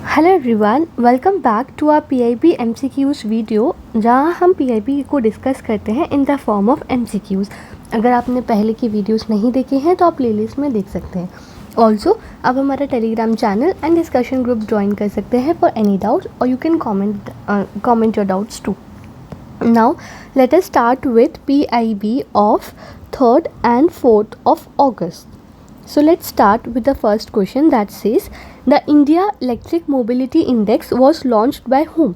Hello everyone, welcome back to our PIB MCQs video, जहां हम पीआईबी को डिस्कस करते हैं in the form of MCQs. अगर आपने पहले की वीडियोस नहीं देखे हैं तो आप प्लेलिस्ट में देख सकते हैं। ऑल्सो आप हमारा Telegram channel and discussion group join कर सकते हैं फॉर एनी डाउट्स, और you can comment your doubts too. Now let us start with PIB of 3rd and 4th of August. So let's start with the first question that says the India Electric Mobility Index was launched by whom?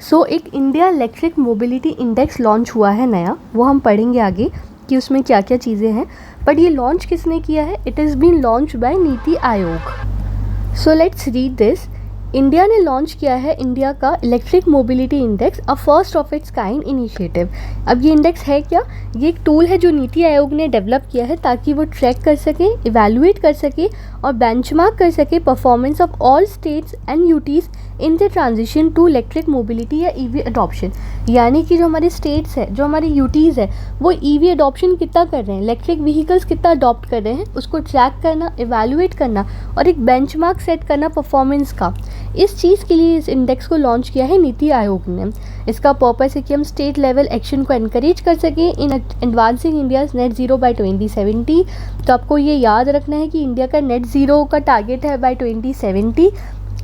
So एक India Electric Mobility Index launch हुआ है नया, वो हम पढ़ेंगे आगे कि उसमें क्या क्या चीज़ें हैं, बट ये लॉन्च किसने किया है? It is been launch by NITI Aayog. So let's read this. India ने लॉन्च किया है इंडिया का electric mobility index, a first of its kind initiative. अब ये इंडेक्स है क्या? ये एक टूल है जो नीति आयोग ने डेवलप किया है ताकि वो ट्रैक कर सके, इवैल्यूएट कर सके और बेंचमार्क कर सके performance of all states and UTs in the transition to electric mobility या ईवी अडॉप्शन। यानी कि जो हमारे स्टेट्स है, जो हमारी यूटीज़ है, वो ईवी अडॉप्शन कितना कर रहे हैं, इलेक्ट्रिक व्हीकल्स कितना अडॉप्ट कर रहे हैं, उसको ट्रैक करना, इवैल्यूएट करना और एक बेंचमार्क सेट करना परफॉर्मेंस का। इस चीज़ के लिए इस इंडेक्स को लॉन्च किया है नीति आयोग ने। इसका पर्पस है कि हम स्टेट लेवल एक्शन को एनकरेज कर सकें in advancing India's net zero by 2070। तो आपको ये याद रखना है कि इंडिया का नेट ज़ीरो का टारगेट है bye 2070।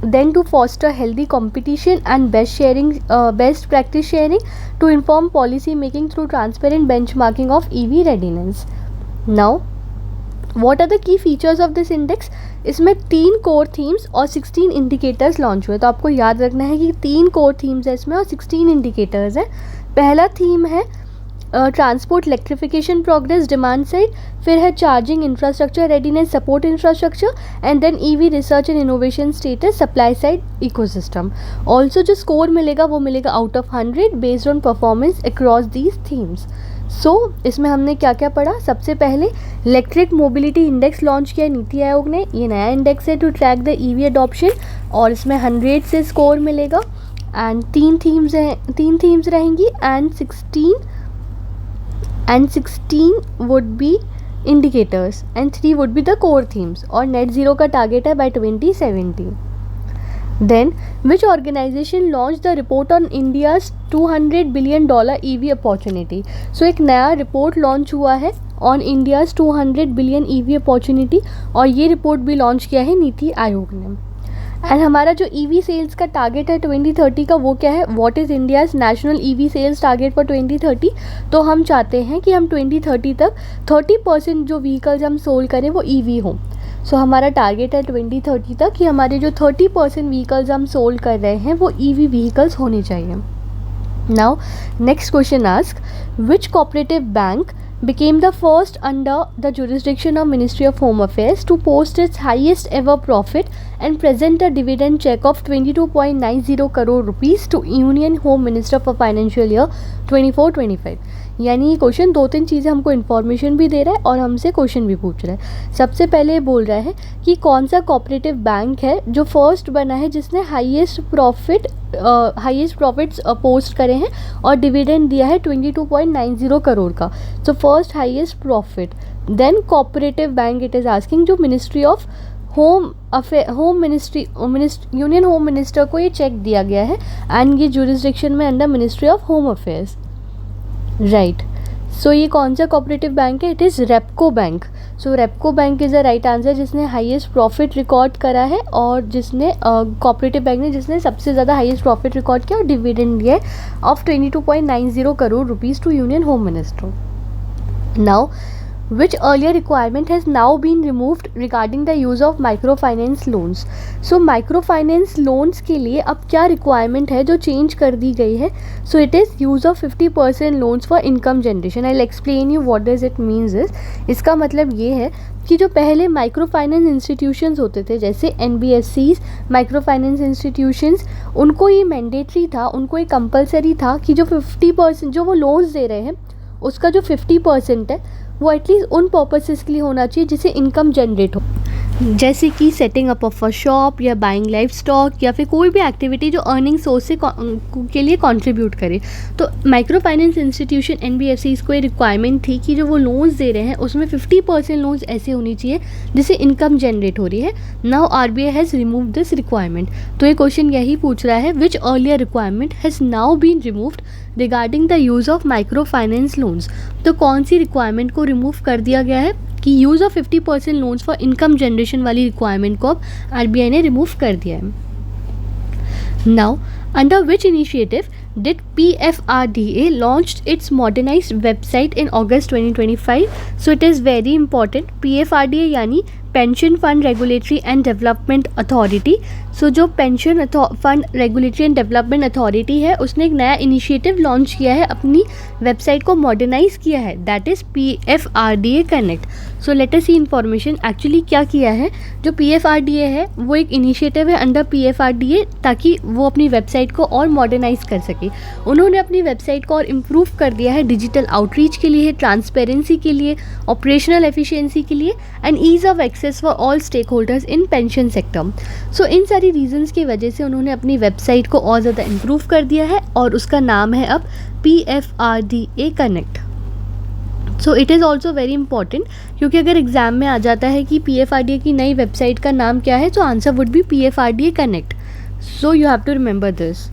Then to foster healthy competition and best practice sharing to inform policy making through transparent benchmarking of EV readiness. Now, what are the key features of this index? इसमें 3 core themes और 16 indicators launch हुए। तो आपको याद रखना है कि 3 core themes है इसमें और 16 इंडिकेटर्स हैं। पहला थीम है transport electrification progress demand side, फिर है charging infrastructure readiness support infrastructure, and then EV research and innovation status supply side ecosystem. Also जो स्कोर मिलेगा वो मिलेगा out of 100 based on performance across these themes. So इसमें हमने क्या क्या पढ़ा? सबसे पहले इलेक्ट्रिक मोबिलिटी इंडेक्स लॉन्च किया नीति आयोग ने। ये नया इंडेक्स है to track the EV adoption और इसमें 100 से स्कोर मिलेगा एंड 3 थीम्स रहेंगी and 16 would be indicators and 3 would be the core themes, और net zero का target है by 2070. Then which organization launched the report on India's $200 billion EV opportunity? So एक नया रिपोर्ट लॉन्च हुआ है on India's 200 billion EV opportunity, और ये report भी लॉन्च किया है नीति आयोग ने। एंड हमारा जो ईवी सेल्स का टारगेट है 2030 का, वो क्या है? What is India's national EV sales target for 2030? तो हम चाहते हैं कि हम 2030 तक 30% जो व्हीकल्स हम सोल करें वो ईवी हों। सो हमारा टारगेट है 2030 तक कि हमारे जो 30% व्हीकल्स हम सोल कर रहे हैं वो ईवी व्हीकल्स होने चाहिए। Now next question ask, which cooperative bank became the first under the jurisdiction of Ministry of Home Affairs to post its highest ever profit and present a dividend check of 22.90 crore rupees to Union Home Minister for Financial Year 24-25। यानी ये question 2-3 चीज़ें हमको information भी दे रहा है और हमसे question भी पूछ रहा है। सबसे पहले बोल रहा है कि कौन सा कोऑपरेटिव बैंक है जो फर्स्ट बना है जिसने हाईएस्ट प्रॉफिट्स पोस्ट करे हैं और डिविडेंड दिया है 22.90 करोड़ का। So first highest profit, then cooperative bank it is asking, जो ministry of union home minister को ये चेक दिया गया है एंड ये जुरिस्डिक्शन में under ministry of home affairs, right. So ये कौन सा कोऑपरेटिव बैंक है? It is Repco bank. So Repco bank is the right answer, जिसने हाईएस्ट प्रॉफिट रिकॉर्ड करा है और जिसने कोऑपरेटिव बैंक ने जिसने सबसे ज़्यादा हाईएस्ट प्रॉफिट रिकॉर्ड किया और डिविडेंड दिया है of 22.90 crore rupees to union home minister. Now which earlier requirement has now been removed regarding the use of microfinance loans? So microfinance loans के लिए अब क्या requirement है जो change कर दी गई है? So it is use of 50% loans for income generation. I'll explain you what does it means is, इसका मतलब ये है कि जो पहले माइक्रो फाइनेंस इंस्टीट्यूशंस होते थे जैसे NBFCs, माइक्रो फाइनेंस इंस्टीट्यूशंस, उनको ये मैंडेटरी था, उनको ये कंपलसरी था कि जो 50% जो वो लोन्स दे रहे हैं उसका जो 50% है वो एटलीस्ट उन पर्पसेस के लिए होना चाहिए जिससे इनकम जनरेट हो। जैसे कि setting up of a shop या बाइंग लाइफ स्टॉक या फिर कोई भी एक्टिविटी जो अर्निंग सोर्स से के लिए कंट्रीब्यूट करे। तो माइक्रो फाइनेंस इंस्टीट्यूशन एनबीएफसीज को ये रिक्वायरमेंट थी कि जो वो लोन्स दे रहे हैं उसमें 50% लोन्स ऐसे होनी चाहिए जिससे इनकम जनरेट हो रही है। Now RBI has remove this requirement. तो ये क्वेश्चन यही पूछ रहा है, which earlier requirement has now been removed regarding the use of micro finance loans. तो कौन सी रिक्वायरमेंट को रिमूव कर दिया गया है कि use of 50% loans for income generation वाली रिक्वायरमेंट को अब आरबीआई ने रिमूव कर दिया है। Now under which initiative did PFRDA launched its modernized website in August 2025? So it is very important. PFRDA यानी pension fund regulatory and development authority. So जो pension fund regulatory and development authority है उसने एक नया initiative launch किया है, अपनी website को मॉडर्नाइज किया है, that is PFRDA connect. So let us see information actually क्या किया है। जो PFRDA है वो एक इनिशिएटिव है अंडर PFRDA ताकि वो अपनी वेबसाइट को और मॉडर्नाइज कर सके। उन्होंने अपनी वेबसाइट को और इम्प्रूव कर दिया है डिजिटल आउटरीच के लिए, ट्रांसपेरेंसी के लिए, ऑपरेशनल एफिशिएंसी के लिए and ease of access for all stake holders in pension sector. So इन सारी रीजंस की वजह से उन्होंने अपनी वेबसाइट को और ज़्यादा इम्प्रूव कर दिया है और उसका नाम है अब PFRDA connect. So it is also very important क्योंकि अगर एग्जाम में आ जाता है कि PFRDA की नई वेबसाइट का नाम क्या है तो answer would be PFRDA connect. So you have to remember this.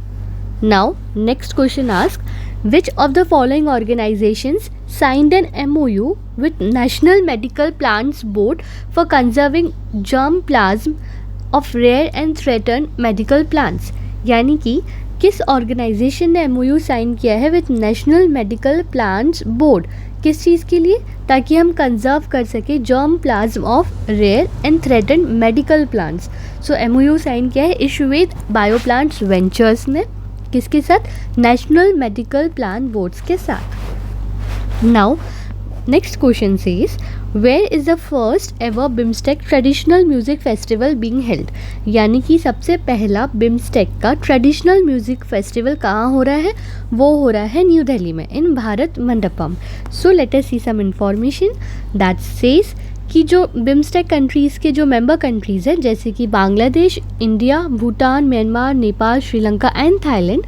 Now, next question asks, which of the following organizations signed an MOU with National Medical Plants Board for conserving germplasm of rare and threatened medical plants? यानी कि किस organisation ने MOU sign किया है with national medical plants board, किस चीज़ के लिए, ताकि हम कंजर्व कर सके germplasm of rare and threatened medical plants. So MOU sign किया है इशू विद बायोप्लांट्स वेंचर्स ने, किसके साथ, नेशनल मेडिकल प्लान बोर्ड्स के साथ। Now next question says, where is the first ever BIMSTEC traditional music festival being held? यानी कि सबसे पहला बिम्स्टेक का ट्रेडिशनल म्यूज़िक फेस्टिवल कहाँ हो रहा है? वो हो रहा है न्यू दिल्ली में in Bharat Mandapam. So let us see some information that says कि जो बिम्स्टेक कंट्रीज़ के जो मेंबर कंट्रीज़ हैं जैसे कि Bangladesh, India, Bhutan, Myanmar, Nepal, Sri Lanka and Thailand,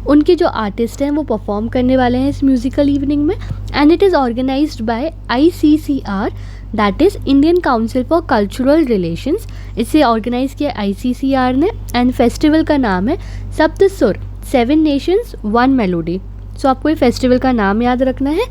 उनके जो आर्टिस्ट हैं वो परफॉर्म करने वाले हैं इस म्यूज़िकल इवनिंग में and it is organised by ICCR that is Indian council for cultural relations. इसे ऑर्गेनाइज किया ICCR ने एंड फेस्टिवल का नाम है सप्त सुर, 7 नेशंस 1 मेलोडी। सो आपको ये फेस्टिवल का नाम याद रखना है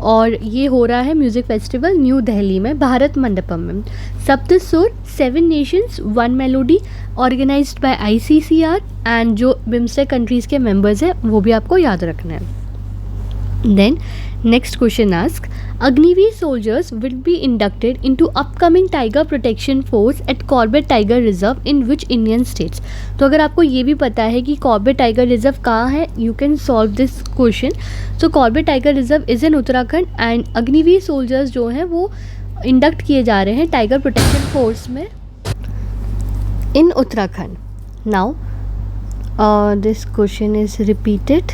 और ये हो रहा है म्यूज़िक फेस्टिवल न्यू दिल्ली में भारत मंडपम में। Sapt Sur, 7 nations 1 melody, organised by ICCR and जो बिम्स्टेक कंट्रीज़ के मेंबर्स हैं वो भी आपको याद रखना है। Then next question ask, Agniveer soldiers will be inducted into upcoming tiger protection force at Corbett Tiger Reserve in which Indian states? तो अगर आपको ये भी पता है कि कॉर्बेट टाइगर रिजर्व कहाँ है, you can solve this question. So Corbett tiger reserve is in Uttarakhand and Agniveer soldiers जो हैं वो इंडक्ट किए जा रहे हैं टाइगर प्रोटेक्शन फोर्स में in Uttarakhand. Now this question is repeated.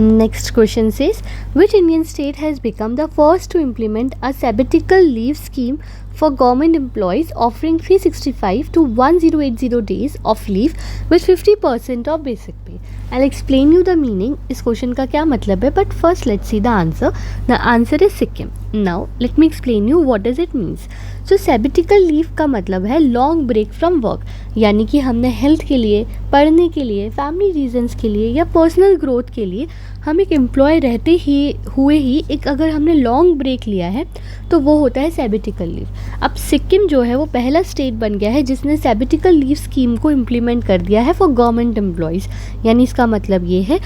Next question says, which Indian state has become the first to implement a sabbatical leave scheme for government employees offering 365 to 1080 days of leave with 50% of basic pay? I'll explain you the meaning. इस question का क्या मतलब है, but first let's see the answer. The answer is Sikkim. Now let me explain you what does it means. So sabbatical leave का मतलब है long break from work, यानी कि हमने हेल्थ के लिए, पढ़ने के लिए, फैमिली रीजंस के लिए या पर्सनल ग्रोथ के लिए हम एक एम्प्लॉय रहते हुए ही एक अगर हमने लॉन्ग ब्रेक लिया है तो वो होता है सैबेटिकल लीव। अब सिक्किम जो है वो पहला स्टेट बन गया है जिसने सैबेटिकल लीव स्कीम को इम्प्लीमेंट कर दिया है फॉर गवर्नमेंट एम्प्लॉयज़। यानी इसका मतलब ये है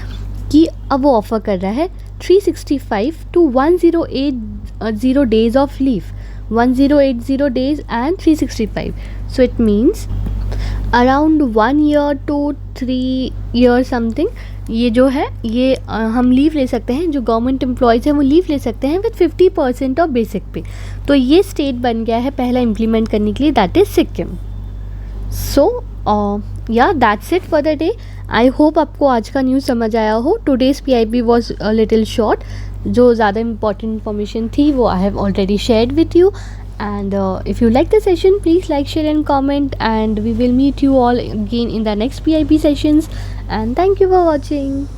कि अब वो ऑफ़र कर रहा है 365 to 1080 days of leave, 1080 days and 365. So it means around 1 year to 3 years something। ये जो है ये हम लीव ले सकते हैं, जो गवर्नमेंट एम्प्लॉयज़ हैं वो लीव ले सकते हैं विद 50% ऑफ बेसिक पे। तो ये स्टेट बन गया है पहला इम्प्लीमेंट करने के लिए, दैट इज़ सिक्किम। सो या that's it for the day. I hope आपको आज का न्यूज़ समझ आया हो। Today's PIB was a little short, जो ज़्यादा इंपॉर्टेंट इन्फॉर्मेशन थी वो I have already shared with you And if you like the session, please like, share and comment, and we will meet you all again in the next PIB sessions. And thank you for watching.